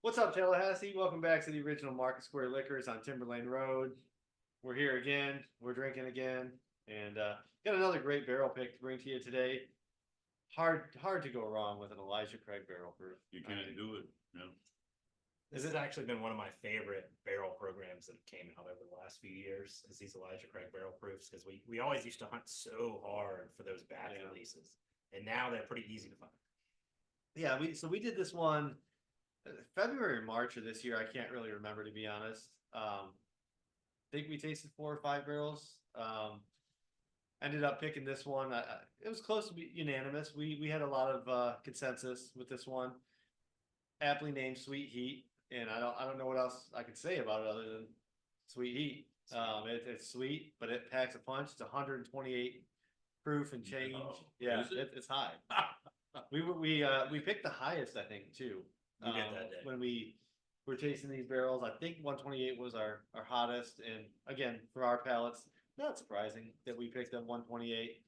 What's up, Tallahassee? Welcome back to the original Market Square Liquors on Timberlane Road. We're here again. We're drinking again, and got another great barrel pick to bring to you today. Hard to go wrong with an Elijah Craig barrel proof. You can't do it. No. This has actually been one of my favorite barrel programs that came out over the last few years, is these Elijah Craig barrel proofs, because we always used to hunt so hard for those batch releases, and now they're pretty easy to find. Yeah, we did this one February or March of this year. I can't really remember, to be honest. I think we tasted 4 or 5 barrels. Ended up picking this one. It was close to be unanimous. We had a lot of consensus with this one. Aptly named Sweet Heat, and I don't know what else I could say about it other than Sweet Heat. It's sweet, but it packs a punch. It's 128 proof and change. Oh, yeah, it's high. we picked the highest, I think, too. We did that day. When we were tasting these barrels. I think 128 was our hottest, and again, for our palates, not surprising that we picked up 128.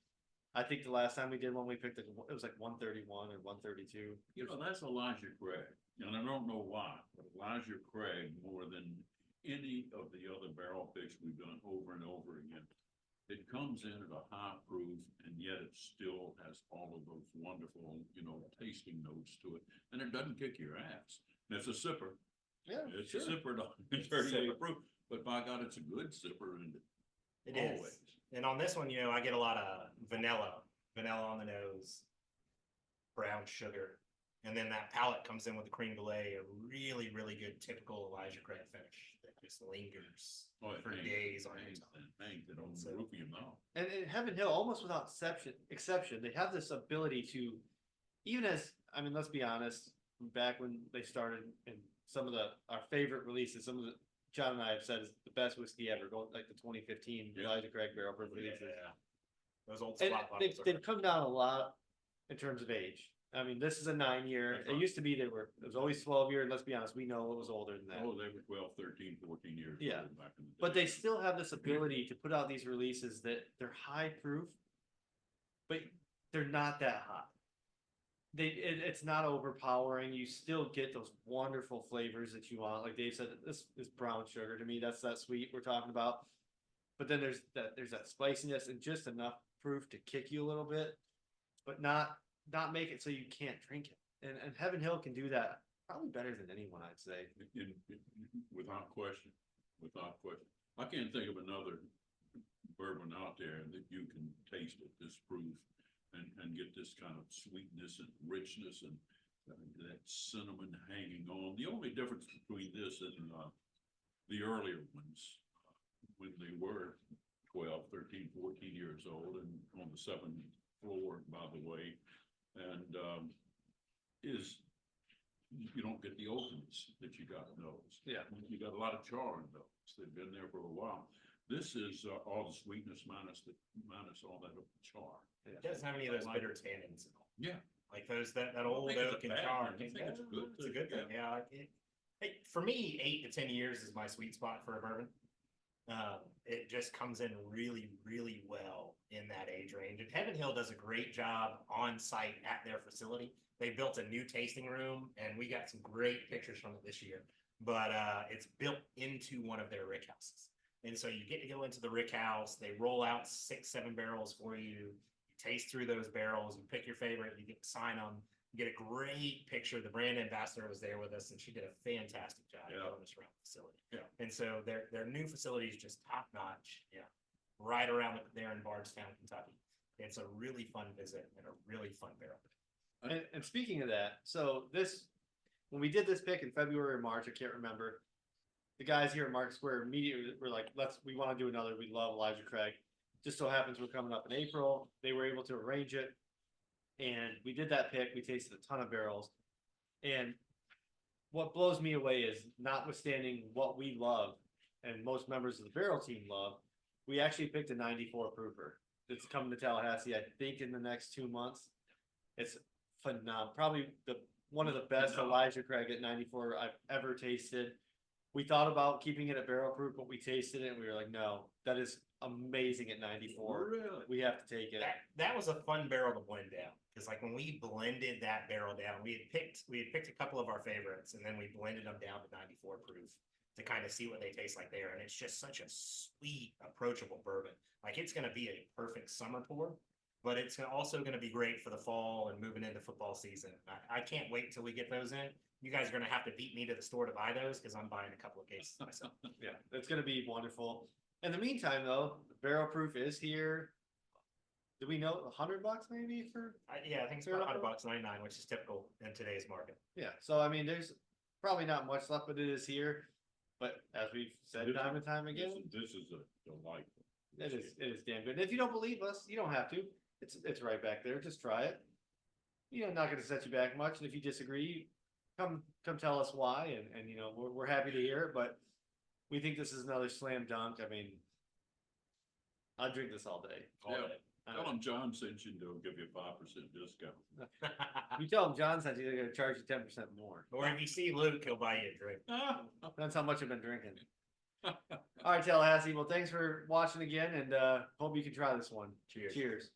I think the last time we did one, we picked it was like 131 or 132. You know, that's Elijah Craig. And I don't know why, but Elijah Craig, more than any of the other barrel picks we've done over and over again, it comes in at a high proof, and yet it still has all of those wonderful, tasting notes to it. And it doesn't kick your ass. And it's a sipper. Yeah, It's sure. a sipper, 38 proof. But by God, it's a good sipper. And It is. And on this one, I get a lot of vanilla on the nose, brown sugar, and then that palate comes in with the creme brulee, a really, really good typical Elijah Craig finish that just lingers for days on your tongue. Hangs it on the roof of your mouth. And in Heaven Hill, almost without exception, they have this ability to, let's be honest, back when they started in some of our favorite releases, some of the John and I have said is the best whiskey ever, going like the 2015 Elijah Craig barrel proof releases. Yeah. Those old And spot bottles they've come down a lot in terms of age. I mean, this is a 9-year. It used to be it was always 12-year, and let's be honest, we know it was older than that. Oh, they were 12, 13, 14 years Yeah. old back in the day. But they still have this ability to put out these releases that they're high proof, but they're not that hot. It's not overpowering. You still get those wonderful flavors that you want. Like Dave said, this is brown sugar to me. That's that sweet we're talking about. But then there's that spiciness and just enough proof to kick you a little bit, but not make it so you can't drink it. And Heaven Hill can do that probably better than anyone, I'd say. Without question. I can't think of another bourbon out there that you can taste at this proof and get this kind of sweetness and richness and that cinnamon hanging on. The only difference between this and the earlier ones, when they were 12, 13, 14 years old and on the 7th floor, by the way, and is you don't get the openness that you got in those. Yeah. You got a lot of char in those. They've been there for a while. This is all the sweetness minus all that char. It doesn't have any of those bitter tannins. Yeah. Like that old oak and char. I think it's good. It's a good thing. Yeah. For me, 8 to 10 years is my sweet spot for a bourbon. It just comes in really, really well in that age range. And Heaven Hill does a great job on site at their facility. They built a new tasting room, and we got some great pictures from it this year. But it's built into one of their rick houses. And so you get to go into the rick house. They roll out 6, 7 barrels for you. You taste through those barrels. You pick your favorite. You get to sign them. You get a great picture. The brand ambassador was there with us, and she did a fantastic job showing us around the facility. Yeah. And so their new facility is just top notch. Yeah, right around there in Bardstown, Kentucky. It's a really fun visit and a really fun barrel. And speaking of that, so when we did this pick in February or March, I can't remember, the guys here at Market Square immediately were like, we want to do another. We love Elijah Craig. Just so happens we're coming up in April. They were able to arrange it. And we did that pick. We tasted a ton of barrels. And what blows me away is, notwithstanding what we love and most members of the barrel team love, we actually picked a 94 proofer. It's coming to Tallahassee, I think, in the next 2 months. It's phenomenal. Probably one of the best Elijah Craig at 94 I've ever tasted. We thought about keeping it at barrel proof, but we tasted it and we were like, no, that is amazing at 94. Really? We have to take it. That was a fun barrel to blend down, Because like when we blended that barrel down, we had picked a couple of our favorites, and then we blended them down to 94 proof to kind of see what they taste like there. And it's just such a sweet, approachable bourbon. Like it's going to be a perfect summer pour, but it's also going to be great for the fall and moving into football season. I can't wait till we get those in. You guys are going to have to beat me to the store to buy those because I'm buying a couple of cases myself. Yeah, it's gonna be wonderful. In the meantime, though, the barrel proof is here. Do we know $100 maybe for? Yeah, I think it's about $100.99, which is typical in today's market. Yeah, so I mean, there's probably not much left, but it is here. But as we've said This- time and time again, This is a delightful. it is damn good. And if you don't believe us, you don't have to. It's right back there. Just try it. You know, not going to set you back much. And if you disagree, come tell us why. And you know, we're happy to hear it. But we think this is another slam dunk. I mean, I'll drink this all day. All Yeah. day. Tell them John sent you, they'll give you a 5% discount. You tell them John said you're going to charge you 10% more. Or if you see Luke, he'll buy you a drink. That's how much I've been drinking. All right, Tallahassee. Well, thanks for watching again, and hope you can try this one. Cheers. Cheers.